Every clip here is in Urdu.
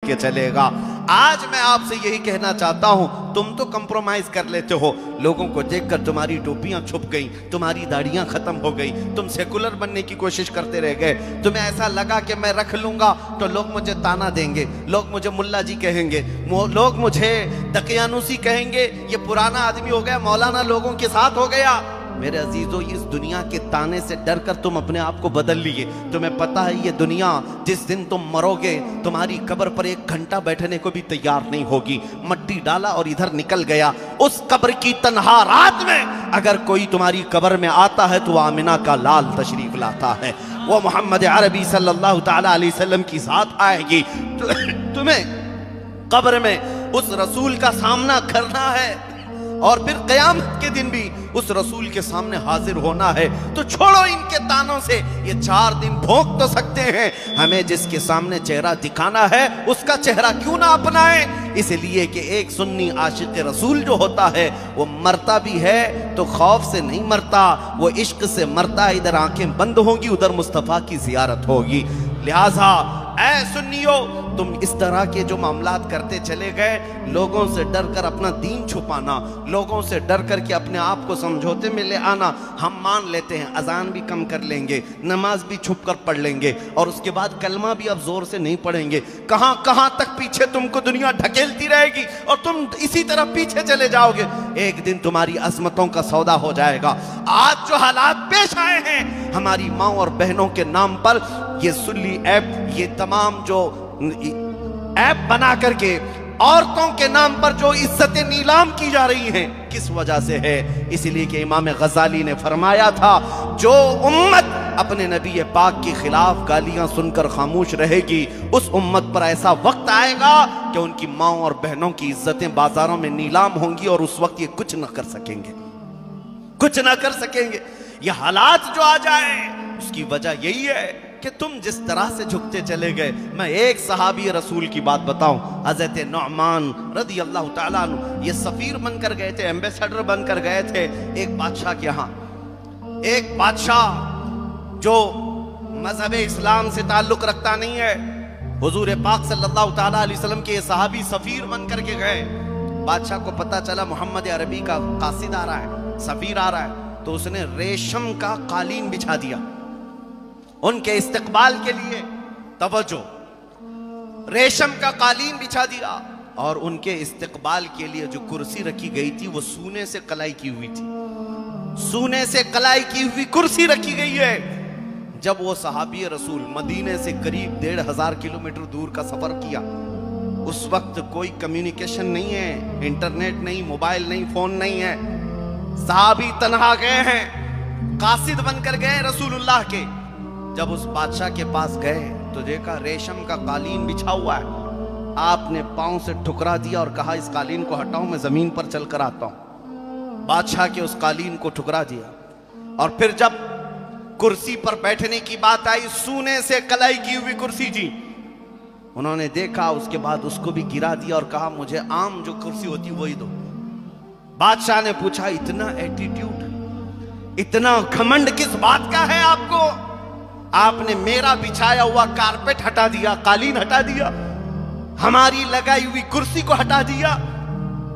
کے چلے گا۔ آج میں آپ سے یہی کہنا چاہتا ہوں، تم تو کمپرومائز کر لیتے ہو، لوگوں کو دیکھ کر تمہاری ٹوپیاں چھپ گئیں، تمہاری داڑیاں ختم ہو گئی، تم سیکولر بننے کی کوشش کرتے رہ گئے، تمہیں ایسا لگا کہ میں رکھ لوں گا تو لوگ مجھے تانا دیں گے، لوگ مجھے ملا جی کہیں گے، لوگ مجھے دقیانوسی کہیں گے، یہ پرانا آدمی ہو گیا، مولانا لوگوں کے ساتھ ہو گیا۔ میرے عزیزو، اس دنیا کے تانے سے ڈر کر تم اپنے آپ کو بدل لیے۔ تمہیں پتا ہے یہ دنیا جس دن تم مرو گے تمہاری قبر پر 1 گھنٹہ بیٹھنے کو بھی تیار نہیں ہوگی۔ مٹی ڈالا اور ادھر نکل گیا۔ اس قبر کی تنہا رات میں اگر کوئی تمہاری قبر میں آتا ہے تو وہ آمنہ کا لال تشریف لاتا ہے، وہ محمد عربی صلی اللہ تعالیٰ علیہ وسلم کی ذات آئے گی۔ تمہیں قبر میں اس رسول کا سامنا کرنا ہے اور پھر قیامت کے دن بھی اس رسول کے سامنے حاضر ہونا ہے۔ تو چھوڑو ان کے تانوں سے، یہ 4 دن بھونک تو سکتے ہیں، ہمیں جس کے سامنے چہرہ دکھانا ہے اس کا چہرہ کیوں نہ اپنائیں؟ اس لیے کہ ایک سنی عاشق رسول جو ہوتا ہے وہ مرتا بھی ہے تو خوف سے نہیں مرتا، وہ عشق سے مرتا، ادھر آنکھیں بند ہوں گی، ادھر مصطفیٰ کی زیارت ہوگی۔ لہٰذا اے سنیو، تم اس طرح کے جو معاملات کرتے چلے گئے، لوگوں سے ڈر کر اپنا دین چھپانا، لوگوں سے ڈر کر کے اپنے آپ کو سمجھوتے میں لے آنا، ہم مان لیتے ہیں اذان بھی کم کر لیں گے، نماز بھی چھپ کر پڑھ لیں گے، اور اس کے بعد کلمہ بھی اب زور سے نہیں پڑھیں گے۔ کہاں کہاں تک پیچھے تم کو دنیا ڈھکیلتی رہے گی اور تم اسی طرح پیچھے چلے جاؤ گے، ایک دن تمہاری عظمتوں کا سودا ہو جائے گا۔ آج جو حالات پیش آئے ہیں ہماری ماں اور بہنوں کے نام پر، یہ سلی ایپ، یہ تمام جو ایپ بنا کر کے عورتوں کے نام پر جو عزتیں نیلام کی جا رہی ہیں، کس وجہ سے ہے؟ اس لیے کہ امام غزالی نے فرمایا تھا، جو امت اپنے نبی پاک کے خلاف گالیاں سن کر خاموش رہے گی، اس امت پر ایسا وقت آئے گا کہ ان کی ماں اور بہنوں کی عزتیں بازاروں میں نیلام ہوں گی، اور اس وقت یہ کچھ نہ کر سکیں گے، کچھ نہ کر سکیں گے۔ یہ حالات جو آ جائیں اس کی وجہ یہی ہے کہ تم جس طرح سے جھکتے چلے گئے۔ میں ایک صحابی رسول کی بات بتاؤں، حضرت نعمان رضی اللہ تعالیٰ عنہ، یہ سفیر بن کر گئے تھے، ایمبیسیڈر بن کر گئے تھے ایک بادشاہ کے ہاں۔ ایک بادشاہ جو مذہب اسلام سے تعلق رکھتا نہیں ہے، حضور پاک صلی اللہ تعالیٰ علیہ وسلم کے یہ صحابی سفیر بن کر کے گئے۔ بادشاہ کو پتا چلا محمد عربی کا قاصد آ رہا ہے، سفیر آ رہا ہے، تو اس نے ریشم کا قالین بچھا دیا ان کے استقبال کے لیے۔ توجہ، ریشم کا قالین بچھا دیا، اور ان کے استقبال کے لیے جو کرسی رکھی گئی تھی وہ سونے سے کلائی کی ہوئی تھی، سونے سے کلائی کی ہوئی کرسی رکھی گئی ہے۔ جب وہ صحابی رسول مدینے سے قریب 1500 کلومیٹر دور کا سفر کیا، اس وقت کوئی کمیونیکیشن نہیں ہے، انٹرنیٹ نہیں، موبائل نہیں، فون نہیں ہے، صحابی تنہا گئے ہیں، قاصد بن کر گئے رسول اللہ کے۔ جب اس بادشاہ کے پاس گئے تو دیکھا ریشم کا قالین بچھا ہوا ہے، آپ نے پاؤں سے ٹھکرا دیا اور کہا اس قالین کو ہٹاؤ، میں زمین پر چل کر آتا ہوں۔ بادشاہ کے اس قالین کو ٹھکرا دیا، اور پھر جب کرسی پر بیٹھنے کی بات آئی، سونے سے کلائی کی ہوئی کرسی تھی، انہوں نے دیکھا، اس کے بعد اس کو بھی گرا دیا اور کہا مجھے عام جو کرسی ہوتی وہی دو۔ بادشاہ نے پوچھا اتنا ایٹیٹیوڈ، اتنا گھمنڈ کس بات کا ہے آپ کو؟ آپ نے میرا بچھایا ہوا کارپیٹ ہٹا دیا، قالین ہٹا دیا، ہماری لگائی ہوئی کرسی کو ہٹا دیا۔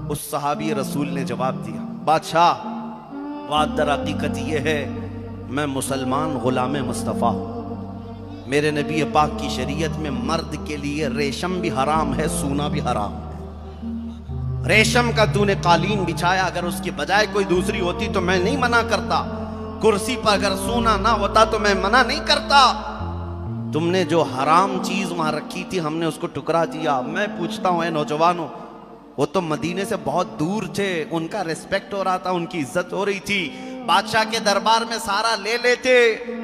اس صحابی رسول نے جواب دیا، بادشاہ بات در حقیقت یہ ہے، میں مسلمان غلام مصطفیٰ ہوں، میرے نبی پاک کی شریعت میں مرد کے لیے ریشم بھی حرام ہے، سونا بھی حرام ہے۔ ریشم کا تو نے قالین بچھایا، اگر اس کی بجائے کوئی دوسری ہوتی تو میں نہیں منع کرتا، کرسی پر اگر سونا نہ ہوتا تو میں منع نہیں کرتا، تم نے جو حرام چیز وہاں رکھی تھی ہم نے اس کو ٹکرا دیا۔ میں پوچھتا ہوں اے نوجوانوں، وہ تو مدینے سے بہت دور تھے، ان کا ریسپیکٹ ہو رہا تھا، ان کی عزت ہو رہی تھی، بادشاہ کے دربار میں سارا لے لیتے،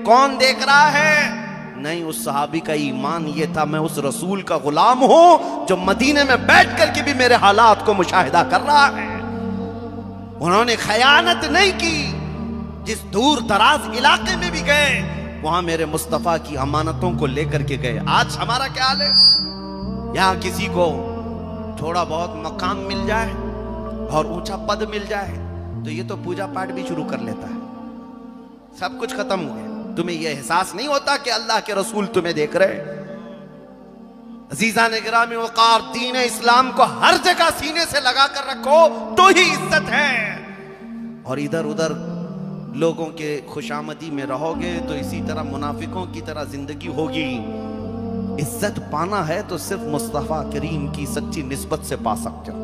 کون دیکھ رہا ہے؟ نہیں، اس صحابی کا ایمان یہ تھا، میں اس رسول کا غلام ہوں جو مدینے میں بیٹھ کر کے بھی میرے حالات کو مشاہدہ کر رہا ہے۔ انہوں نے خیانت نہیں کی، جس دور دراز علاقے میں بھی گئے وہاں میرے مصطفیٰ کی امانتوں کو لے کر کے گئے۔ آج ہمارا کیا حال ہے؟ یہاں کسی کو تھوڑا بہت مقام مل جائے اور اونچا پد مل جائے تو یہ تو پوجا پاٹ بھی شروع کر لیتا ہے، سب کچھ ختم ہو گیا۔ تمہیں یہ احساس نہیں ہوتا کہ اللہ کے رسول تمہیں دیکھ رہے؟ عزیزان گرامی وقار، دین اسلام کو ہر جگہ سینے سے لگا کر رکھو تو ہی عزت ہے، اور ادھر ادھر لوگوں کے خوشامدی میں رہو گے تو اسی طرح منافقوں کی طرح زندگی ہوگی۔ عزت پانا ہے تو صرف مصطفیٰ کریم کی سچی نسبت سے پا سکتے ہو۔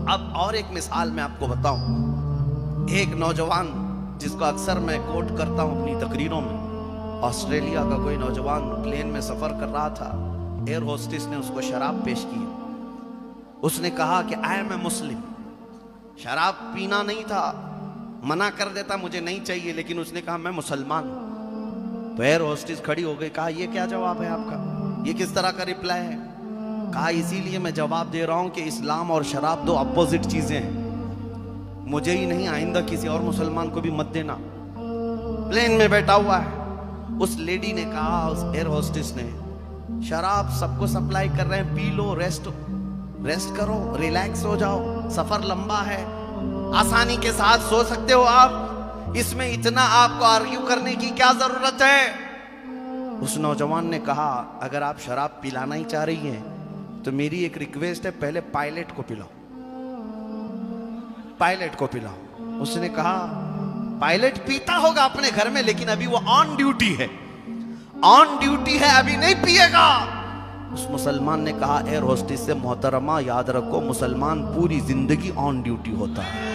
اب اور ایک مثال میں آپ کو بتاؤں، ایک نوجوان جس کو اکثر میں کوٹ کرتا ہوں اپنی تقریروں میں، آسٹریلیا کا کوئی نوجوان پلین میں سفر کر رہا تھا، ایئر ہوسٹس نے اس کو شراب پیش کی، اس نے کہا کہ آئی ایم اے مسلم، شراب پینا نہیں تھا، منع کر دیتا مجھے نہیں چاہیے، لیکن اس نے کہا میں مسلمان ہوں۔ تو ایئر ہوسٹس کھڑی ہو گئی، کہا یہ کیا جواب ہے آپ کا، یہ کس طرح کا رپلائی ہے؟ کہا اسی لیے میں جواب دے رہا ہوں کہ اسلام اور شراب دو اپوزٹ چیزیں ہیں، مجھے ہی نہیں آئندہ کسی اور مسلمان کو بھی مت دینا۔ پلین میں بیٹھا ہوا ہے، اس لیڈی نے کہا، اس ایئر ہوسٹس نے، شراب سب کو سپلائی کر رہے ہیں، پی لو، ریسٹ کرو، ریلیکس ہو جاؤ، سفر لمبا ہے، آسانی کے ساتھ سو سکتے ہو آپ، اس میں اتنا آپ کو آرگیو کرنے کی کیا ضرورت ہے؟ اس نوجوان نے کہا اگر آپ شراب پلانا ہی چاہ رہی ہیں تو میری ایک ریکویسٹ ہے، پہلے پائلٹ کو پلاؤ، پائلٹ کو پلاؤ۔ اس نے کہا پائلٹ پیتا ہوگا اپنے گھر میں، لیکن ابھی وہ آن ڈیوٹی ہے، آن ڈیوٹی ہے، ابھی نہیں پیے گا۔ اس مسلمان نے کہا ایئر ہوسٹس سے، محترمہ یاد رکھو مسلمان پوری زندگی آن ڈیوٹی ہوتا ہے،